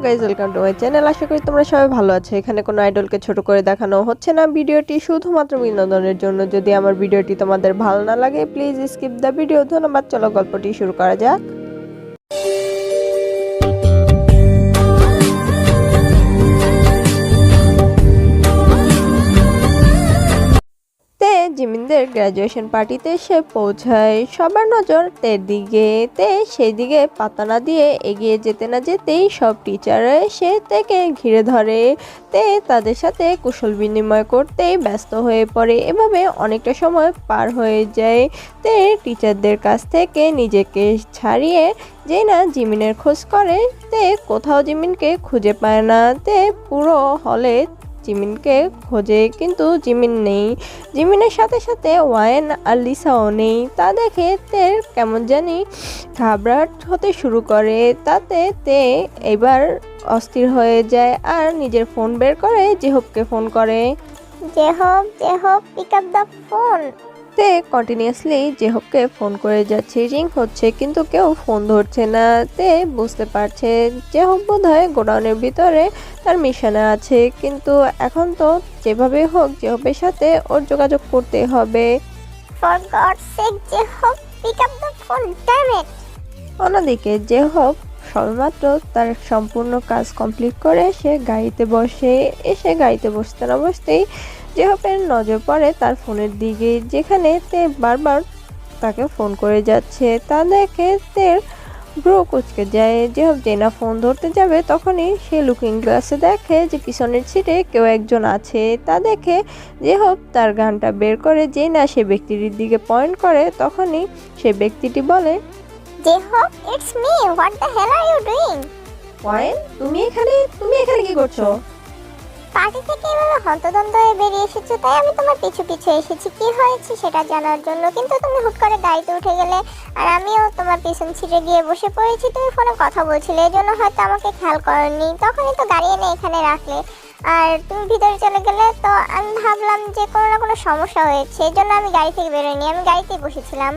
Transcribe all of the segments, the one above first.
Guys, welcome to my channel. আশা করি তোমরা সবাই ভালো আছো। এখানে কোনো আইডলকে ছোট করে দেখানো হচ্ছে না। ভিডিওটি শুধুমাত্র বিনোদনের জন্য। যদি আমার ভিডিওটি তোমাদের ভালো না লাগে প্লিজ স্কিপ দ্য ভিডিও। ধন্যবাদ। চলো গল্পটি শুরু করা যাক। জিমিনদের গ্র্যাজুয়েশন পার্টিতে সে পৌঁছায়। সবার নজর তের দিকে। সেই দিকে পাতা না দিয়ে এগিয়ে যেতে না যেতেই সব টিচাররা এসে তেকে ঘিরে ধরে। তাদের সাথে কুশল বিনিময় করতেই ব্যস্ত হয়ে পড়ে। এভাবে অনেকটা সময় পার হয়ে যায়। টিচারদের কাছ থেকে নিজেকে ছাড়িয়ে যেই না জিমিনের খোঁজ করে, কোথাও জিমিনকে খুঁজে পায় না। পুরো হলে জিমিনকে খোঁজে, কিন্তু জিমিন নেই। জিমিনের সাথে সাথে ওয়াইন আর লিসাও নেই। তা দেখে তের কেমন জানি ঘাবড়াট হতে শুরু করে। তাতে এবার অস্থির হয়ে যায় আর নিজের ফোন বের করে জেহবকে ফোন করে। জেহব pick up the phone. Continuously জেহবকে ফোন করে যাচ্ছে, রিং হচ্ছে কিন্তু কেউ ফোন ধরছে না। বুঝতে পারছে জেহব বোধহয় গোডাউনের ভিতরে তার মিশনে আছে, কিন্তু এখন তো যেভাবে হোক জেহবের সাথে ওর যোগাযোগ করতে হবে। ফর গডস সেক জেহব pick up the phone, damn it. অন্যদিকে জেহব সবেমাত্র তার সম্পূর্ণ কাজ কমপ্লিট করে সে গাড়িতে বসে। গাড়িতে বসতে না বসতেই জেহবের নজর পড়ে তার ফোনের দিকে, যেখানে বারবার তাকে ফোন করে যাচ্ছে। তা দেখে ব্রো কুচকে যায়। জেহব যে না ফোন ধরতে যাবে তখনই সে লুকিং গ্লাসে দেখে যে পিছনের সিটে কেউ একজন আছে। তা দেখে জেহব তার গানটা বের করে যেই না সে ব্যক্তিটির দিকে পয়েন্ট করে, তখনই সে ব্যক্তিটি বলে, জেহব it's me, what the hell are you doing? Wayne, তুমি এখানে কি করছো? পার্টি থেকে এভাবে হন্তদন্ত হয়ে বেরিয়ে এসেছো, তাই আমি তোমার পিছু পিছু এসেছি কি হয়েছে সেটা জানার জন্য। কিন্তু তুমি হুট করে গাড়িতে উঠে গেলে আর আমিও তোমার পিছন সিটে গিয়ে বসে পড়েছি। তুমি ফোনে কথা বলছিলে, এই জন্য হয়তো আমাকে খেয়াল করনি। তখনই তো গাড়ি এনে এখানে রাখলে আর তুমি ভিতরে চলে গেলে, তো আমি ভাবলাম যে কোনো না কোনো সমস্যা হয়েছে, এই জন্য আমি গাড়ি থেকে বেরোয়নি, আমি গাড়িতেই বসেছিলাম।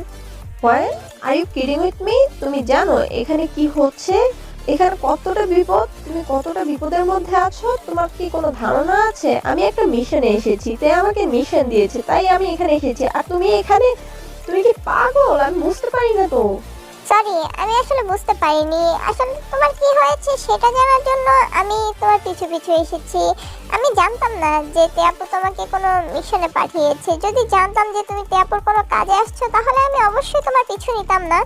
Wine, are you kidding with me? তুমি জানো এখানে কি হচ্ছে? এখানে কতটা বিপদ, তুমি কতটা বিপদের মধ্যে আছো, তোমার কি কোনো ধারণা আছে? আমি একটা মিশনে এসেছি, তাই আমাকে মিশন দিয়েছে, তাই আমি এখানে এসেছি। আর তুমি এখানে, তুমি কি পাগল? আমি বুঝতে পারি না তো। সরি, আমি আসলে বুঝতে পারিনি। আসলে তোমার কি হয়েছে সেটা জানার জন্য আমি তোমার পিছু পিছু এসেছি। আমি জানতাম না যে তিয়াপু তোমাকে কোনো মিশনে পাঠিয়েছে। যদি জানতাম যে তুমি তিয়াপুর কোনো কাজে আসছো তাহলে আমি অবশ্যই তোমার পিছু নিতাম না।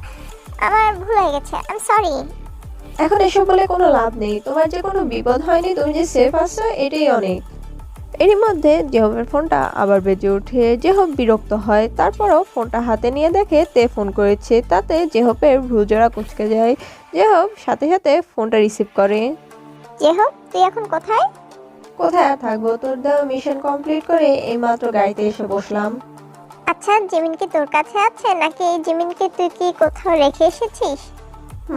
আমার ভুল হয়ে গেছে, আই এম সরি। এখন এসব বলে কোনো লাভ নেই। তোমার যে কোনো বিপদ হয়নি, তুমি যে সেফ আছো এটাই অনেক। এরই মধ্যে জেহবের ফোনটা আবার বেজে ওঠে। জেহব বিরক্ত হয়, তারপরও ফোনটা হাতে নিয়ে দেখে ফোন করেছে। তাতে জেহবের ভ্রুজোড়া কুঁচকে যায়। জেহব সাথে সাথে ফোনটা রিসিভ করে। জেহব, তুই এখন কোথায়? কোথায় আর থাকবো, তোর দেওয়া মিশন কমপ্লিট করে এইমাত্র গাড়িতে এসে বসলাম। আচ্ছা, জিমিন কি তোর কাছে আছে নাকি জিমিনকে তুই কি কোথাও রেখে এসেছিস?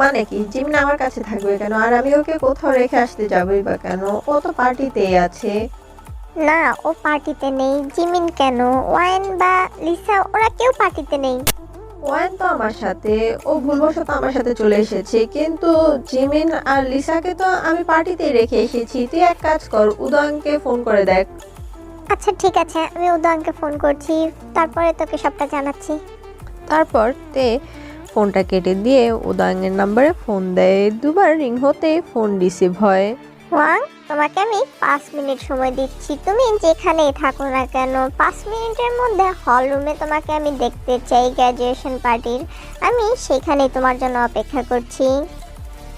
মানে কি, জিমিন আমার কাছে থাকবে কেন? আর আমি ওকে কোথাও রেখে আসতে যাবোই বা কেন? ও তো পার্টিতেই আছে। না, ও পার্টিতে নেই। জিমিন কেন, ওয়াইন বা লিসা ওরা কেউ পার্টিতে নেই। ওয়ান তো আমার সাথে, ও ভুলবশত আমার সাথে চলে এসেছে, কিন্তু জিমিন আর লিসাকে তো আমি পার্টিতেই রেখে এসেছি। তুই এক কাজ কর, উদয়নকে ফোন করে দেখ। আচ্ছা ঠিক আছে, আমি উদয়নকে ফোন করছি, তারপরে তোকে সবটা জানাচ্ছি। তারপর ফোনটা কেটে দিয়ে উদয়নের নাম্বারে ফোন দেয়। দুবার রিং হতেই ফোন রিসিভ হয়। ওয়াং, তোমাকে আমি 5 মিনিট সময় দিচ্ছি। তুমি যেখানেই থাকো না কেন 5 মিনিটের মধ্যে হল রুমে তোমাকে আমি দেখতে চাই গ্র্যাজুয়েশন পার্টির। আমি সেখানেই তোমার জন্য অপেক্ষা করছি।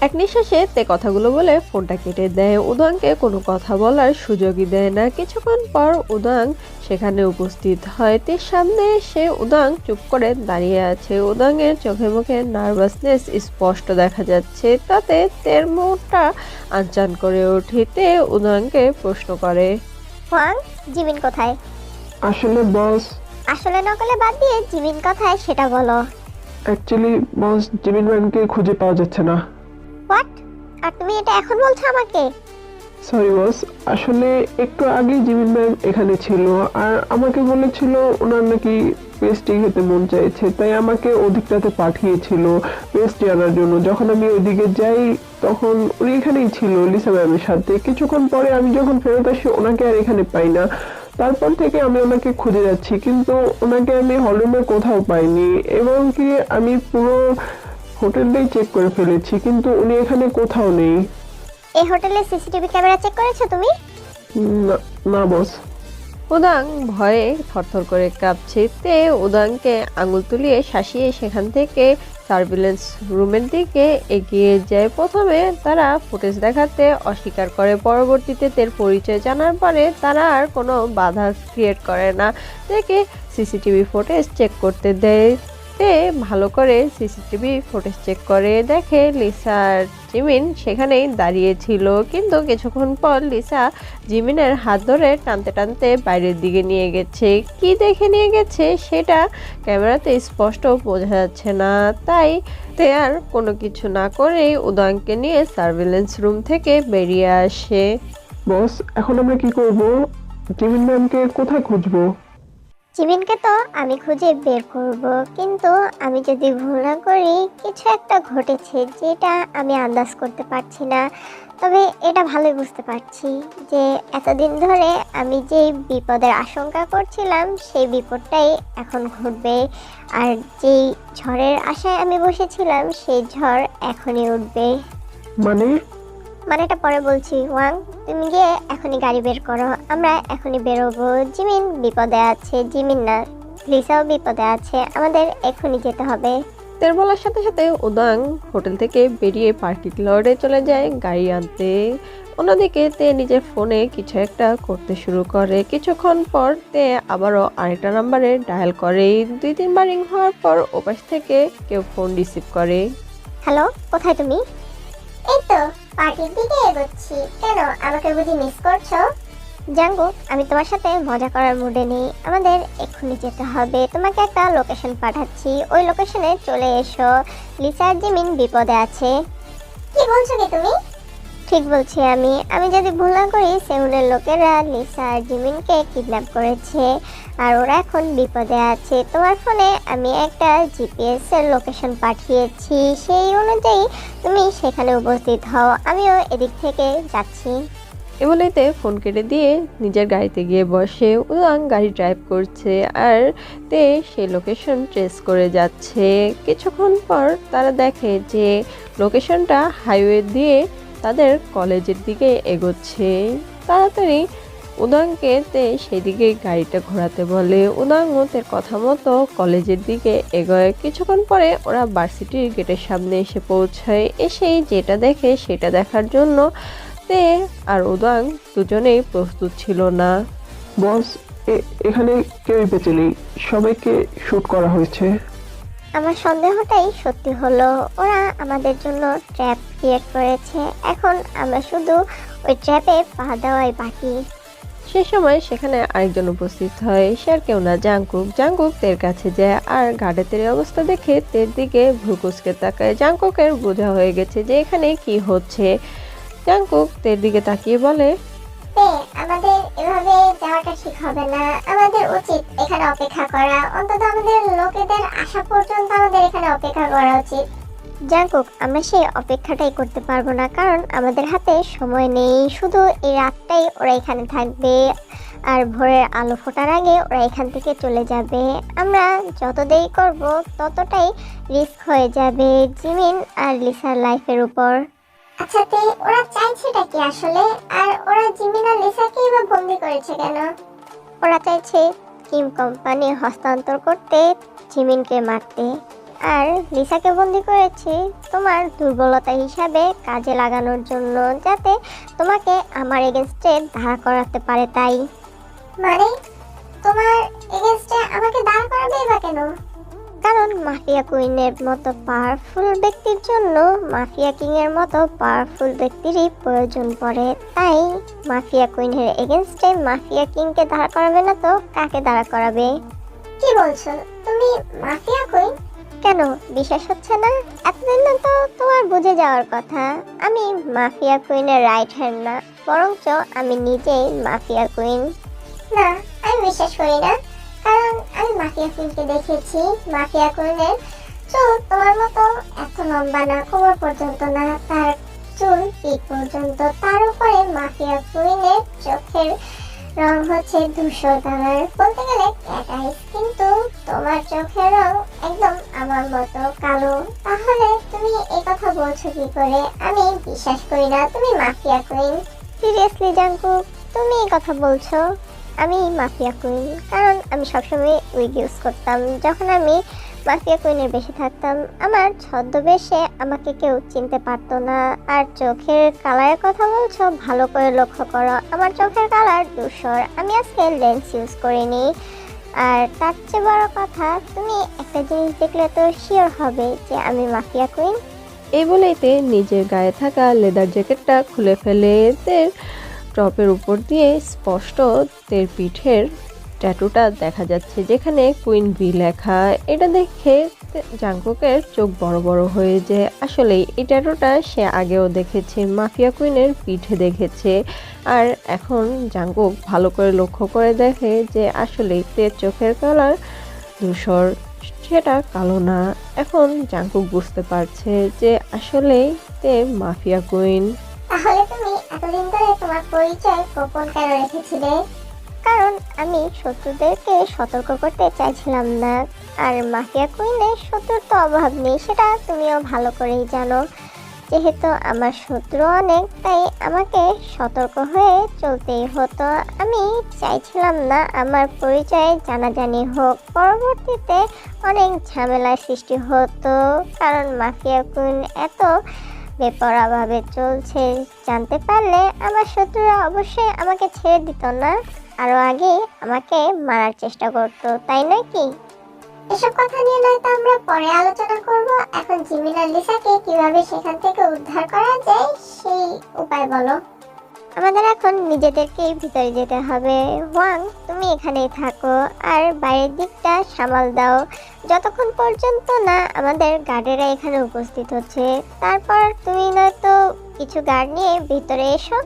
এক নিঃশ্বাসে কথাগুলো বলে ফোনটা কেটে দেয়। উদয়নকে কোনো কথা বলার সুযোগই দেয় না। কিছুক্ষণ পর উদয়ন সেখানে উপস্থিত হয়। সামনে এসে উদয়ন চুপ করে দাঁড়িয়ে আছে। উদয়নের চোখে মুখে নার্ভাসনেস স্পষ্ট দেখা যাচ্ছে। তাতে মুখটা আনচান করে ওঠে। উদয়নকে প্রশ্ন করে, ওয়াং, জিমিন কোথায়? আসলে বস, আসলে নকলে বাদ দিয়ে জিমিন কোথায় সেটা বলো। অ্যাকচুয়ালি বস, জিমিন ম্যামকে খুঁজে পাওয়া যাচ্ছে না। হোয়াট? আর তুমি এটা এখন বলছো আমাকে? সরি বস, আসলে একটু আগেই জিমিন ম্যাম এখানে ছিল আর আমাকে বলেছিল ওনার নাকি পেস্ট্রি খেতে মন চাইছে, তাই আমাকে ওদিকটাতে পাঠিয়েছিল পেস্ট্রি আনার জন্য। যখন আমি ওইদিকে যাই তখন উনি এখানেই ছিল লিসা ম্যামের সাথে। কিছুক্ষণ পরে আমি যখন ফেরত আসি ওনাকে আর এখানে পাই না। তারপর থেকে আমি ওনাকে খুঁজে যাচ্ছি, কিন্তু ওনাকে আমি হলরুমে কোথাও পাইনি, এবং কি আমি পুরো হোটেলটাই চেক করে ফেলেছি, কিন্তু উনি এখানে কোথাও নেই। এই হোটেলের সিসিটিভি ক্যামেরা চেক করেছো তুমি? না, না বস। উদাং ভয়ে থরথর করে কাঁপছে। তে উদাংকে আঙুল তুলিয়ে শাসিয়ে সেখান থেকে সার্ভিলেন্স রুমের দিকে এগিয়ে যায়। প্রথমে তারা ফুটেজ দেখাতে অস্বীকার করে, পরবর্তীতে তের পরিচয় জানার পরে তারা আর কোনো বাধা ক্রিয়েট করে না, তেকে সিসিটিভি ফুটেজ চেক করতে দেয়। তে ভালো করে সিসিটিভি ফুটেজ চেক করে দেখে লিসা আর জিমিন সেখানেই দাঁড়িয়ে ছিল, কিন্তু কিছুক্ষণ পর লিসা জিমিনের হাত ধরে টানতে টানতে বাইরের দিকে নিয়ে গেছে। কি দেখে নিয়ে গেছে সেটা ক্যামেরাতে স্পষ্ট বোঝা যাচ্ছে না, তাই তে আর কোনো কিছু না করেই উদাংকে নিয়ে সার্ভিলেন্স রুম থেকে বেরিয়ে আসে। বস, এখন আমরা কি করব? জিমিন ম্যামকে কোথায় খুঁজবো? জিমিনকে তো আমি খুঁজে বের করব, কিন্তু আমি যদি ভুল না করি কিছু একটা ঘটেছে যেটা আমি আন্দাজ করতে পারছি না। তবে এটা ভালোই বুঝতে পারছি যে এতদিন ধরে আমি যেই বিপদের আশঙ্কা করছিলাম সেই বিপদটাই এখন ঘটবে, আর যেই ঝড়ের আশায় আমি বসেছিলাম সেই ঝড় এখনই উঠবে। মানেটা পরে বলছি ওয়াং, তুমি গিয়ে এখনই গাড়ি বের করো, আমরা এখনই বেরোবো। জিমিন বিপদে আছে, জিমিন না লিসাও বিপদে আছে, আমাদের এখনই যেতে হবে। তের বলার সাথে সাথে উদাং হোটেল থেকে বেরিয়ে পার্কিং লটে চলে যায় গাড়ি আনতে। অন্যদিকে তে নিজের ফোনে কিছু একটা করতে শুরু করে। কিছুক্ষণ পর তে আবারও আরেকটা নাম্বারে ডায়াল করে। 2-3 বার রিং হওয়ার পর ওপাশ থেকে কেউ ফোন রিসিভ করে। হ্যালো, কোথায় তুমি? এই তো পার্টির দিকে এগোচ্ছি। কেন, আমাকে বুঝি মিস করছো? জাঙ্গু, আমি তোমার সাথে মজা করার মুডে নেই, আমাদের এক্ষুনি যেতে হবে। তোমাকে একটা লোকেশন পাঠাচ্ছি, ওই লোকেশনে চলে এসো। লিসা আর জিমিন বিপদে আছে। কি বলছো কি তুমি? ঠিক বলছি আমি যদি ভুল না করি সেউলের লোকেরা লিসা আর জিমিনকে কিডন্যাপ করেছে, আর ওরা এখন বিপদে আছে। তোমার ফোনে আমি একটা জিপিএস এর লোকেশন পাঠিয়েছি, সেই অনুযায়ী তুমি সেখানে উপস্থিত হও, আমিও এদিক থেকে যাচ্ছি। এমনিতে ফোন কেটে দিয়ে নিজের গাড়িতে গিয়ে বসে। উদাং গাড়ি ড্রাইভ করছে আর তে সেই লোকেশন ট্রেস করে যাচ্ছে। কিছুক্ষণ পর তারা দেখে যে লোকেশনটা হাইওয়ে দিয়ে তাদের কলেজের দিকে এগোচ্ছে। তাড়াতাড়ি উদাংকে তে সেদিকে গাড়িটা ঘোরাতে বলে। উদাং তের কথা মতো কলেজের দিকে এগোয়। কিছুক্ষণ পরে ওরা ভার্সিটির গেটের সামনে এসে পৌঁছায়। এসেই যেটা দেখে সেটা দেখার জন্য তে আর উদাং দুজনেই প্রস্তুত ছিল না। বস, এখানে কেউই বেঁচে নেই, সবাইকে শুট করা হয়েছে। আমার সন্দেহটাই সত্যি হলো, ওরা আমাদের জন্য ট্র্যাপ ক্রিয়েট করেছে, এখন আমরা শুধু ওই ট্র্যাপে পা দেওয়াই বাকি। সে সময় সেখানে আরেকজন উপস্থিত হয়। সে আর কেউ না, জাংকুক। জাংকুক তের কাছে যায় আর গাড়ে তের অবস্থা দেখে তের দিকে ভ্রুকুচকে তাকায়। জাংকুকের বোঝা হয়ে গেছে যে এখানে কি হচ্ছে। জাংকুক তের দিকে তাকিয়ে বলে, আমাদের এভাবে যাওয়াটা ঠিক হবে না, আমাদের উচিত এখানে অপেক্ষা করা, অন্তত আমাদের লোকেদের আসা পর্যন্ত আমাদের এখানে অপেক্ষা করা উচিত। জাঙ্কুক, আমরা সেই অপেক্ষাটাই করতে পারবো না, কারণ আমাদের হাতে সময় নেই। শুধু এই রাতটাই ওরা এখানে থাকবে, আর ভোরের আলো ফোটার আগে ওরা এখান থেকে চলে যাবে। আমরা যত দেরি করব ততটাই রিস্ক হয়ে যাবে জিমিন আর লিসার লাইফের উপর। আচ্ছা তে, ওরা চাইছেটা কি আসলে? আর ওরা জিমিন আর লিসাকে এবার বন্দি করেছে কেন? ওরা চাইছে কিম কোম্পানি হস্তান্তর করতে, জিমিনকে মারতে, আর লিসাকে বন্দি করেছে তোমার দুর্বলতা হিসাবে কাজে লাগানোর জন্য, যাতে তোমাকে আমার এগেনস্টে দাঁড় করাতে পারে। তাই মানে তোমার এগেনস্টে আমাকে দাঁড় করাবে বা কেন? কারণ মাফিয়া কুইনের মতো পাওয়ারফুল ব্যক্তির জন্য মাফিয়া কিং এর মতো পাওয়ারফুল ব্যক্তিরই প্রয়োজন পড়ে। তাই মাফিয়া কুইনের এগেনস্টে মাফিয়া কিংকে দাঁড় করাবে না তো কাকে দাঁড় করাবে? কি বলছো তুমি? Mafia queen? কেন বিশ্বাস হচ্ছে না? এতদিন তো তোমার বুঝে যাওয়ার কথা, আমি মাফিয়া কুইনের রাইট হ্যান্ড না, বরঞ্চ আমি নিজেই মাফিয়া কুইন। না, আমি বিশ্বাস করি না, কারণ আমি মাফিয়া কুইনকে দেখেছি। মাফিয়া কুইনের চুল তোমার মতো এত লম্বা না, কোমর পর্যন্ত না, তার চুল পিঠ পর্যন্ত। তার উপরে মাফিয়া কুইনের চোখের রং হচ্ছে ধূসর কালার, বলতে গেলে ক্যাট আইস, কিন্তু তোমার চোখের রং একদম আমার মতো কালো। তাহলে তুমি এই কথা বলছো কি করে? আমি বিশ্বাস করি না তুমি মাফিয়া কুইন। সিরিয়াসলি জাঙ্কুক, তুমি এই কথা বলছো? আমি মাফিয়া কুইন, কারণ আমি সবসময় উইগ ইউজ করতাম। যখন আমি মাফিয়া কুইনের বেশে থাকতাম, আমার ছদ্মবেশে আমাকে কেউ চিনতে পারতো না। আর চোখের কালারের কথা বলছো, ভালো করে লক্ষ্য করো, আমার চোখের কালার ধূসর। আমি আজকে লেন্স ইউজ করিনি। আর তার চেয়ে বড় কথা, তুমি একটা জিনিস দেখলে তো শিওর হবে যে আমি মাফিয়া কুইন। এই বলেইতে নিজের গায়ে থাকা লেদার জ্যাকেটটা খুলে ফেলে তের টপের উপর দিয়ে স্পষ্ট তের পিঠের ট্যাটুটা দেখা যাচ্ছে, যেখানে কুইন বি লেখা। এটা দেখে জাঙ্কুকের চোখ বড় বড় হয়ে যায়। আসলে এই ট্যাটুটা সে আগেও দেখেছে, মাফিয়া কুইনের পিঠে দেখেছে। আর এখন জাঙ্কুক ভালো করে লক্ষ্য করে দেখে যে আসলে তের চোখের কালার ধূসর, সেটা কালো না। এখন জাঙ্কুক বুঝতে পারছে যে আসলে তে মাফিয়া কুইন। তাহলে তুমি এতদিন ধরে তোমার পরিচয় গোপন কেন রেখেছিলে? কারণ আমি শত্রুদেরকে সতর্ক করতে চাইছিলাম না। আর মাফিয়া কুইনের শত্রুর তো অভাব নেই, সেটা তুমিও ভালো করেই জানো। যেহেতু আমার শত্রু অনেক, তাই আমাকে সতর্ক হয়ে চলতেই হতো। আমি চাইছিলাম না আমার পরিচয় জানাজানি হোক, পরবর্তীতে অনেক ঝামেলার সৃষ্টি হতো। কারণ মাফিয়া কুইন এত বেপরোয়াভাবে চলছে জানতে পারলে আমার শত্রুরা অবশ্যই আমাকে ছেড়ে দিত না, আরো আগে আমাকে মারার চেষ্টা করতো, তাই নয় কি? এসব কথা নিয়ে নয়তো আমরা পরে আলোচনা করব। এখন জিমিন আর লিসাকে কিভাবে সেখান থেকে উদ্ধার করা যায় সেই উপায় বলো। আমাদের এখন নিজেদেরকে ভিতরে যেতে হবে। ওয়াং, তুমি এখানেই থাকো আর বাইরের দিকটা সামাল দাও, যতক্ষণ পর্যন্ত না আমাদের গার্ডেরা এখানে উপস্থিত হচ্ছে। তারপর তুমি নয়তো কিছু গার্ড নিয়ে ভিতরে এসো।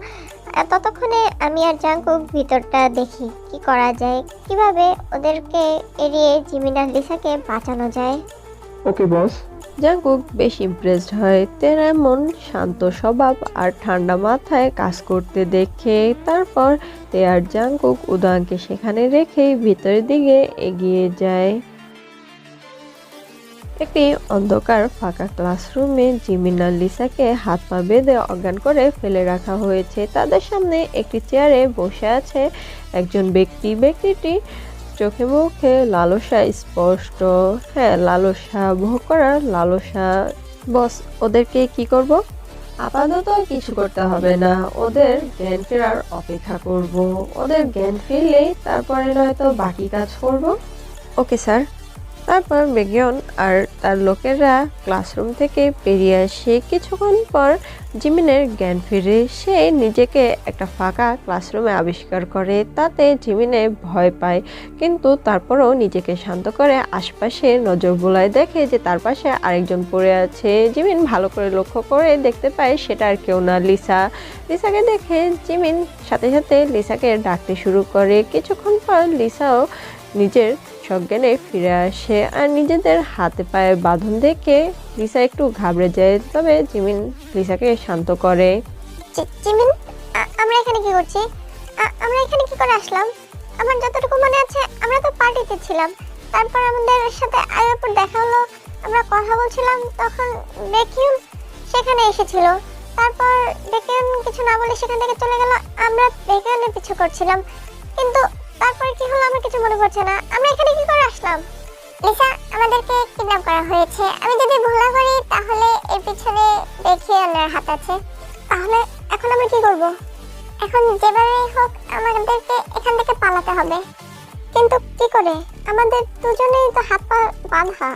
আর ততক্ষণে আমি আর জাঙ্কুক ভিতরটা দেখি কি করা যায়, কিভাবে ওদেরকে এড়িয়ে জিমিন আর লিসাকে বাঁচানো যায়। ওকে বস। জাঙ্কুক বেশ ইমপ্রেসড হয় তের এমন শান্ত স্বভাব আর ঠান্ডা মাথায় কাজ করতে দেখে। তারপর তে আর জাঙ্কুক উদানকে সেখানে রেখে ভিতরের দিকে এগিয়ে যায়। একটি অন্ধকার ফাঁকা ক্লাসরুমে জিমিন আর লিসাকে হাত পা বেঁধে অজ্ঞান করে ফেলে রাখা হয়েছে। তাদের সামনে একটি চেয়ারে বসে আছে একজন ব্যক্তি। ব্যক্তিটি চোখে মুখে লালসা স্পষ্ট। হ্যাঁ, লালসা, ভোগ করার লালসা। বস, ওদেরকে কি করব? আপাতত কিছু করতে হবে না, ওদের জ্ঞান ফেরার অপেক্ষা করব। ওদের জ্ঞান ফিরলে তারপরে নয়তো বাকি কাজ করব। Okay sir. তারপর বেগিয়ন আর তার লোকেরা ক্লাসরুম থেকে বেরিয়ে আসে। কিছুক্ষণ পর জিমিনের জ্ঞান ফিরে। সে নিজেকে একটা ফাঁকা ক্লাসরুমে আবিষ্কার করে। তাতে জিমিনে ভয় পায়, কিন্তু তারপরও নিজেকে শান্ত করে আশপাশে নজর বোলায়। দেখে যে তার পাশে আরেকজন পড়ে আছে। জিমিন ভালো করে লক্ষ্য করে দেখতে পায় সেটা আর কেউ না, লিসা। লিসাকে দেখে জিমিন সাথে সাথে লিসাকে ডাকতে শুরু করে। কিছুক্ষণ পর লিসাও নিজের সজ্ঞানে ফিরে আসে। আর নিজেদের হাতে পায়ে বাঁধন দেখে লিসা একটু ঘাবড়ে যায়, তবে জিমিন লিসাকে শান্ত করে। জিমিন, আমরা এখানে কি করছি? আমরা এখানে কি করে আসলাম? আমার যতটুকু মনে আছে আমরা তো পার্টিতে ছিলাম। তারপর আমাদের সাথে আয়াপুর দেখা হলো, আমরা কথা বলছিলাম, তখন বেকিউন সেখানে এসেছিল। তারপর বেকিউন কিছু না বলে সেখান থেকে চলে গেল। আমরা বেকিউনের পিছু করছিলাম, কিন্তু তারপরে কি হলো আমার কিছু মনে পড়ছে না। আমরা এখানে কি করে আসলাম? লিসা, আমাদেরকে কিডন্যাপ করা হয়েছে। আমি যদি ভুল না করি তাহলে এর পিছনে বেকিউনের হাত আছে। তাহলে এখন আমরা কি করব? এখন যেভাবেই হোক আমাদেরকে এখান থেকে পালাতে হবে, কিন্তু কি করে? আমাদের দুজনেই তো হাত পা বাঁধা।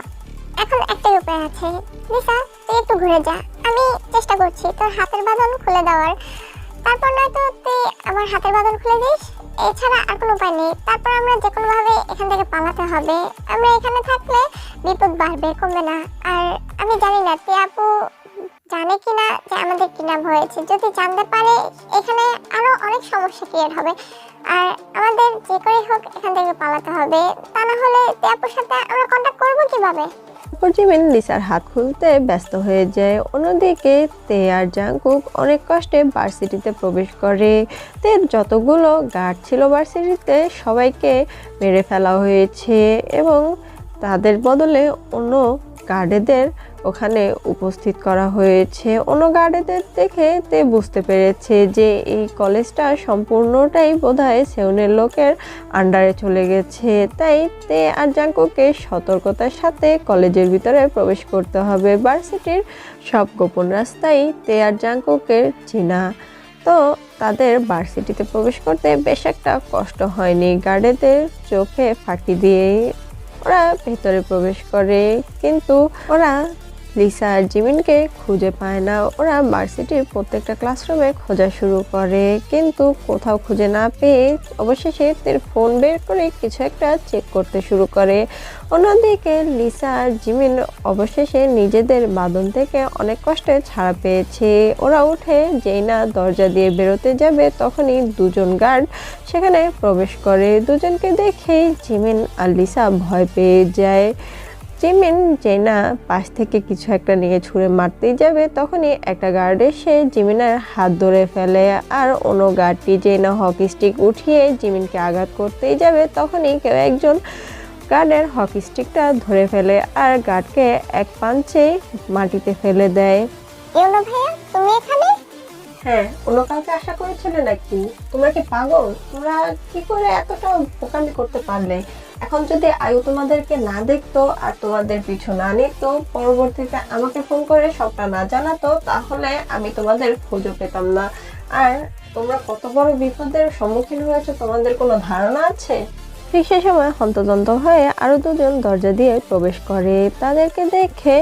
এখন একটাই উপায় আছে। লিসা, তুই একটু ঘুরে যা, আমি চেষ্টা করছি তোর হাতের বাঁধন খুলে দেওয়ার। তারপর নয়তো তুই আমার হাতের বাঁধন খুলে দিস। এছাড়া আর কোনো উপায় নেই। তারপর আমরা যে কোনোভাবে এখান থেকে পালাতে হবে। আমরা এখানে থাকলে বিপদ বাড়বে, কমবে না। আর আমি জানি না তুই আপু জানে কিনা যে আমাদের কিডন্যাপ হয়েছে। যদি জানতে পারে এখানে আরো অনেক সমস্যা ক্রিয়েট হবে, আর আমাদের যে করে হোক এখান থেকে পালাতে হবে। তা না হলে তে আপুর সাথে আমরা কন্ট্যাক্ট করবো কিভাবে? তারপর জিমিন লিসার হাত খুলতে ব্যস্ত হয়ে যায়। অন্যদিকে তে আর জাংকুক অনেক কষ্টে ভার্সিটিতে প্রবেশ করে। তে যতগুলো গার্ড ছিল ভার্সিটিতে সবাইকে মেরে ফেলা হয়েছে এবং তাদের বদলে অন্য গার্ডেদের ওখানে উপস্থিত করা হয়েছে। অন্য গার্ডেদের দেখে তে বুঝতে পেরেছে যে এই কলেজটা সম্পূর্ণটাই বোধহয় সেউনের লোকের আন্ডারে চলে গেছে। তাই তে আর জাংকুককে সতর্কতার সাথে কলেজের ভিতরে প্রবেশ করতে হবে। ভার্সিটির সব গোপন রাস্তাই তে আর জাংকুকের চেনা, তো তাদের ভার্সিটিতে প্রবেশ করতে বেশ একটা কষ্ট হয়নি। গার্ডেদের চোখে ফাঁকি দিয়ে ওরা ভেতরে প্রবেশ করে, কিন্তু ওরা লিসা আর জিমিনকে খুঁজে পায় না। ওরা ভার্সিটির প্রত্যেকটা ক্লাসরুমে খোঁজা শুরু করে, কিন্তু কোথাও খুঁজে না পেয়ে অবশেষে তার ফোন বের করে কিছু একটা চেক করতে শুরু করে। অন্যদিকে লিসা আর জিমিন অবশেষে নিজেদের বাঁধন থেকে অনেক কষ্টে ছাড়া পেয়েছে। ওরা উঠে যেই না দরজা দিয়ে বেরোতে যাবে তখনই দুজন গার্ড সেখানে প্রবেশ করে। দুজনকে দেখেই জিমিন আর লিসা ভয় পেয়ে যায়। জিমিন যেনা পাশ থেকে কিছু একটা নিয়ে ছুঁড়ে মারতেই যাবে তখনই একটা গার্ড এসে জিমিনের হাত ধরে ফেলে, আর অন্য গার্ডটি যেনা হকি স্টিক উঠিয়ে জিমিনকে আঘাত করতেই যাবে তখনই কেউ একজন গার্ডের হকি স্টিকটা ধরে ফেলে আর গার্ডকে এক পাঞ্চে মাটিতে ফেলে দেয়। ইউনো ভাইয়া, তুমি এখানে? হ্যাঁ, অন্য কাউকে আশা করেছিলে নাকি? তোমরা কি পাগল? তোমরা কি করে এতটা বোকামি করতে পারলে? এখন যদি আয়ু তোমাদেরকে না দেখতো আর তোমাদের পিছু না নিত, পরবর্তীতে আমাকে ফোন করে সবটা না জানাতো, তাহলে আমি তোমাদের খোঁজও পেতাম না। আর তোমরা কত বড় বিপদের সম্মুখীন হয়েছে তোমাদের কোনো ধারণা আছে? ঠিক সেই সময় হন্তদন্ত হয়ে আরো দুজন দরজা দিয়ে প্রবেশ করে। তাদেরকে দেখে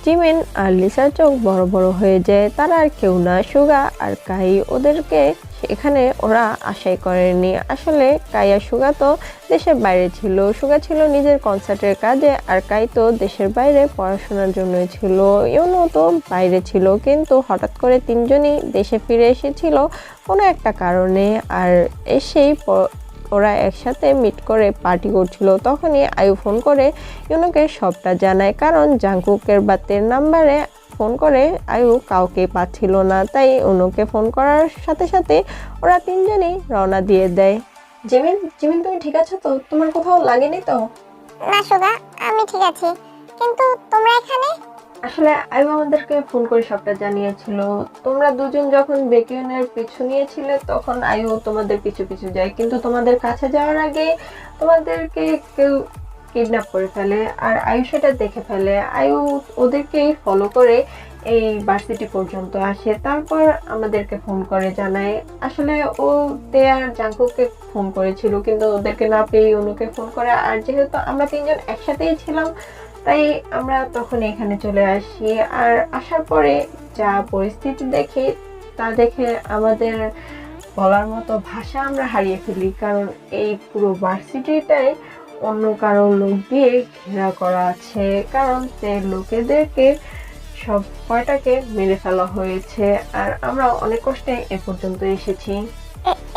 জিমিন আর লিসার চোখ বড় বড় হয়ে যায়। তারা আর কেউ না, সুগা আর কাই। ওদেরকে এখানে ওরা আশাই করেনি। আসলে কাই আর সুগা তো দেশের বাইরে ছিল। সুগা ছিল নিজের কনসার্টের কাজে, আর কাই তো দেশের বাইরে পড়াশোনার জন্যই ছিল। ইউনো তো বাইরে ছিল, কিন্তু হঠাৎ করে তিনজনই দেশে ফিরে এসেছিল কোনো একটা কারণে। আর এসেই ওরা একসাথে মিট করে পার্টি করছিল। তখনই আয়ু ফোন করে ইউনোকে সবটা জানায়, কারণ জাংকুকের বাতের নাম্বারে ফোন করে আয়ু কাউকে পাচ্ছিল না। তাই ইউনোকে ফোন করার সাথে সাথে ওরা তিনজনই রওনা দিয়ে দেয়। জিমিন, তুমি ঠিক আছো তো? তোমার কোথাও লাগেনি তো? না সুগা, আমি ঠিক আছি, কিন্তু তোমরা এখানে? আসলে আয়ু আমাদেরকে ফোন করে সবটা জানিয়েছিল। তোমরা দুজন যখন বেকিউনের পিছু নিয়েছিলে তখন আয়ু তোমাদের পিছু পিছু যায়, কিন্তু তোমাদের কাছে যাওয়ার আগে তোমাদেরকে কেউ কিডন্যাপ করে ফেলে, আর আয়ু সেটা দেখে ফেলে। আয়ু ওদেরকেই ফলো করে এই ভার্সিটি পর্যন্ত আসে, তারপর আমাদেরকে ফোন করে জানায়। আসলে ও তে আর জাংকুককে ফোন করেছিল, কিন্তু ওদেরকে না পেয়ে অনুকে ফোন করে। আর যেহেতু আমরা তিনজন একসাথেই ছিলাম তাই আমরা তখন এখানে চলে আসি। আর আসার পরে যা পরিস্থিতি দেখি তা দেখে আমাদের বলার মতো ভাষা আমরা হারিয়ে ফেলি, কারণ এই পুরো ভার্সিটিটাই অন্য কারো লোক দিয়ে ঘেরা করা আছে। কারণ সে লোকেদেরকে সব কয়টাকে মেরে ফেলা হয়েছে, আর আমরা অনেক কষ্টে এ পর্যন্ত এসেছি।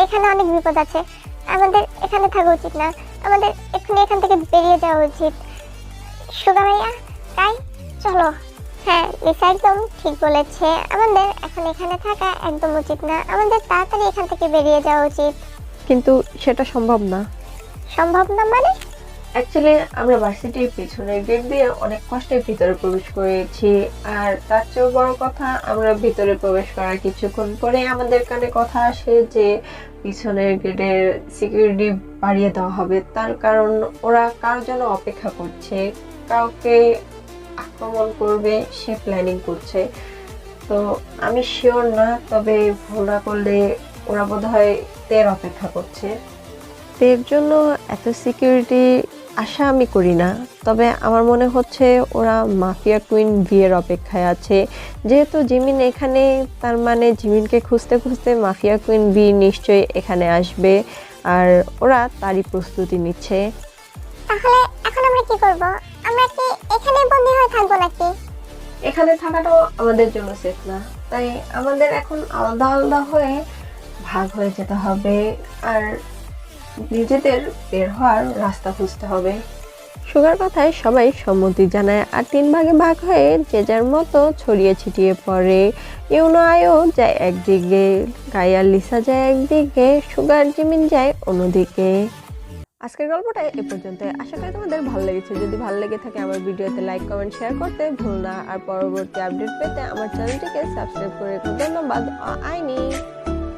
এখানে অনেক বিপদ আছে, আমাদের এখানে থাকা উচিত না, আমাদের এক্ষুনি এখান থেকে বেরিয়ে যাওয়া উচিত। সুগা ভাইয়া, তাই চলো। হ্যাঁ, লিসা একদম ঠিক বলেছে, আমাদের এখন এখানে থাকা একদম উচিত না, আমাদের তাড়াতাড়ি এখান থেকে বেরিয়ে যাওয়া উচিত। কিন্তু সেটা সম্ভব না। সম্ভব না মানে? অ্যাকচুয়ালি আমরা ভার্সিটির পিছনের গেট দিয়ে অনেক কষ্টে ভিতরে প্রবেশ করেছি, আর তার চেয়েও বড় কথা, আমরা ভিতরে প্রবেশ করার কিছুক্ষণ পরে আমাদের কানে কথা আসে যে পিছনের গেটের সিকিউরিটি বাড়িয়ে দেওয়া হবে। তার কারণ ওরা কারোর জন্য অপেক্ষা করছে, কাউকে আক্রমণ করবে সে প্ল্যানিং করছে। তো আমি শিওর না, তবে ভুল না করলে ওরা বোধহয় তের অপেক্ষা করছে। তের জন্য এত সিকিউরিটি আশা আমি করি না, তবে আমার মনে হচ্ছে ওরা মাফিয়া কুইন বিয়ের অপেক্ষায় আছে। যেহেতু জিমিন এখানে, তার মানে জিমিনকে খুঁজতে খুঁজতে মাফিয়া কুইন বি নিশ্চয়ই এখানে আসবে, আর ওরা তারই প্রস্তুতি নিচ্ছে। তাহলে এখন আমরা কি করব? আমরা কি এখানে বন্দি হয়ে থাকবো নাকি? এখানে থাকাটাও আমাদের জন্য সেফ না, তাই আমাদের এখন আলাদা আলাদা হয়ে ভাগ হয়ে যেতে হবে আর নিজেদের বের হওয়ার রাস্তা খুঁজতে হবে। সুগার কথায় সবাই সম্মতি জানায় আর 3 ভাগে ভাগ হয়ে যে যার মতো ছড়িয়ে ছিটিয়ে পড়ে। ইউনো আয়ও যায় একদিকে, গাইয়া লিসা যায় একদিকে, সুগার জিমিন যায় অন্যদিকে। আজকের গল্পটা এ পর্যন্ত। আশা করি তোমাদের ভালো লেগেছে। যদি ভালো লেগে থাকে আমার ভিডিওতে লাইক কমেন্ট শেয়ার করতে ভুল না। আর পরবর্তী আপডেট পেতে আমার চ্যানেলটিকে সাবস্ক্রাইব করে রাখুন। ধন্যবাদ। আইনি।